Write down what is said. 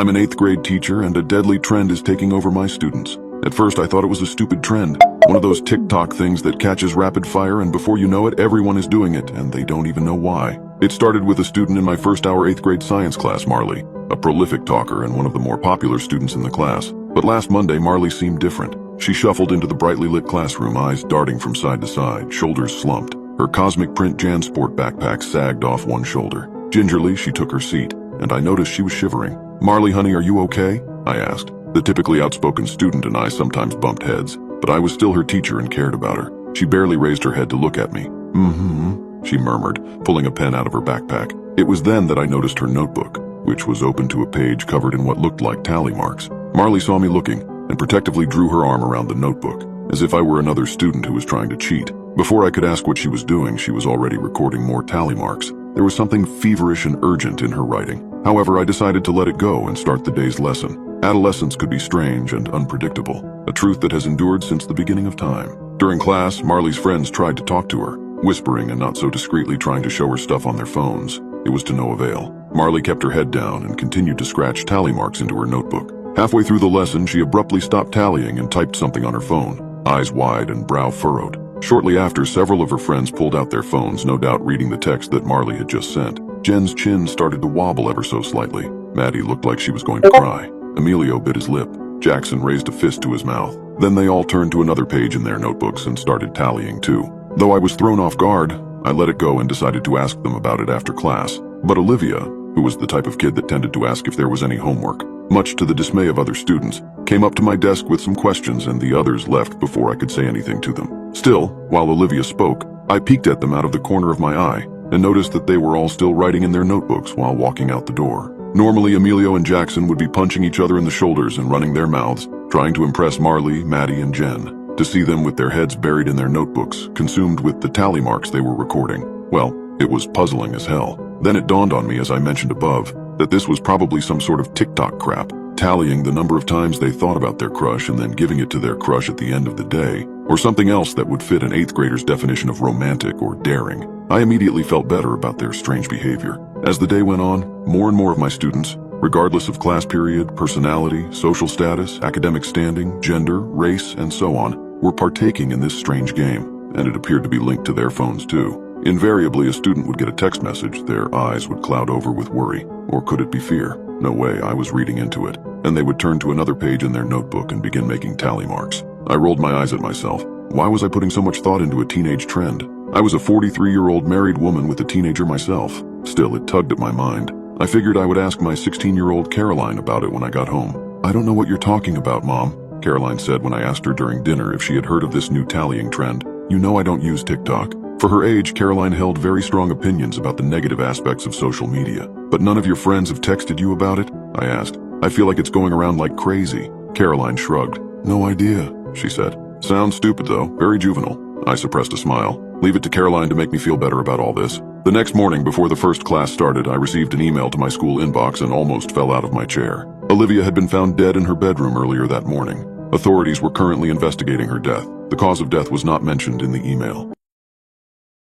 I'm an 8th grade teacher and a deadly trend is taking over my students. At first I thought it was a stupid trend, one of those TikTok things that catches rapid fire and before you know it, everyone is doing it and they don't even know why. It started with a student in my first hour 8th grade science class, Marley, a prolific talker and one of the more popular students in the class. But last Monday, Marley seemed different. She shuffled into the brightly lit classroom, eyes darting from side to side, shoulders slumped. Her cosmic print JanSport backpack sagged off one shoulder. Gingerly, she took her seat, and I noticed she was shivering. "Marley, honey, are you okay?" I asked. The typically outspoken student and I sometimes bumped heads, but I was still her teacher and cared about her. She barely raised her head to look at me. She murmured, pulling a pen out of her backpack. It was then that I noticed her notebook, which was open to a page covered in what looked like tally marks. Marley saw me looking and protectively drew her arm around the notebook, as if I were another student who was trying to cheat. Before I could ask what she was doing, she was already recording more tally marks. There was something feverish and urgent in her writing. However, I decided to let it go and start the day's lesson. Adolescence could be strange and unpredictable, a truth that has endured since the beginning of time. During class, Marley's friends tried to talk to her, whispering and not so discreetly trying to show her stuff on their phones. It was to no avail. Marley kept her head down and continued to scratch tally marks into her notebook. Halfway through the lesson, she abruptly stopped tallying and typed something on her phone, eyes wide and brow furrowed. Shortly after, several of her friends pulled out their phones, no doubt reading the text that Marley had just sent. Jen's chin started to wobble ever so slightly. Maddie looked like she was going to cry. Emilio bit his lip. Jackson raised a fist to his mouth. Then they all turned to another page in their notebooks and started tallying too. Though I was thrown off guard, I let it go and decided to ask them about it after class. But Olivia, who was the type of kid that tended to ask if there was any homework, much to the dismay of other students, came up to my desk with some questions and the others left before I could say anything to them. Still, while Olivia spoke, I peeked at them out of the corner of my eye and noticed that they were all still writing in their notebooks while walking out the door. Normally, Emilio and Jackson would be punching each other in the shoulders and running their mouths, trying to impress Marley, Maddie, and Jen. To see them with their heads buried in their notebooks, consumed with the tally marks they were recording, well, it was puzzling as hell. Then it dawned on me, as I mentioned above, that this was probably some sort of TikTok crap, tallying the number of times they thought about their crush and then giving it to their crush at the end of the day, or something else that would fit an 8th grader's definition of romantic or daring. I immediately felt better about their strange behavior. As the day went on, more and more of my students, regardless of class period, personality, social status, academic standing, gender, race, and so on, were partaking in this strange game, and it appeared to be linked to their phones too. Invariably, a student would get a text message, their eyes would cloud over with worry, or could it be fear? No way, I was reading into it. And they would turn to another page in their notebook and begin making tally marks. I rolled my eyes at myself. Why was I putting so much thought into a teenage trend? I was a 43-year-old married woman with a teenager myself. Still, it tugged at my mind. I figured I would ask my 16-year-old Caroline about it when I got home. "I don't know what you're talking about, Mom," Caroline said when I asked her during dinner if she had heard of this new tallying trend. "You know I don't use TikTok." For her age, Caroline held very strong opinions about the negative aspects of social media. "But none of your friends have texted you about it?" I asked. "I feel like it's going around like crazy." Caroline shrugged. "No idea," she said. "Sounds stupid though, very juvenile." I suppressed a smile. Leave it to Caroline to make me feel better about all this. The next morning, before the first class started, I received an email to my school inbox and almost fell out of my chair. Olivia had been found dead in her bedroom earlier that morning. Authorities were currently investigating her death. The cause of death was not mentioned in the email.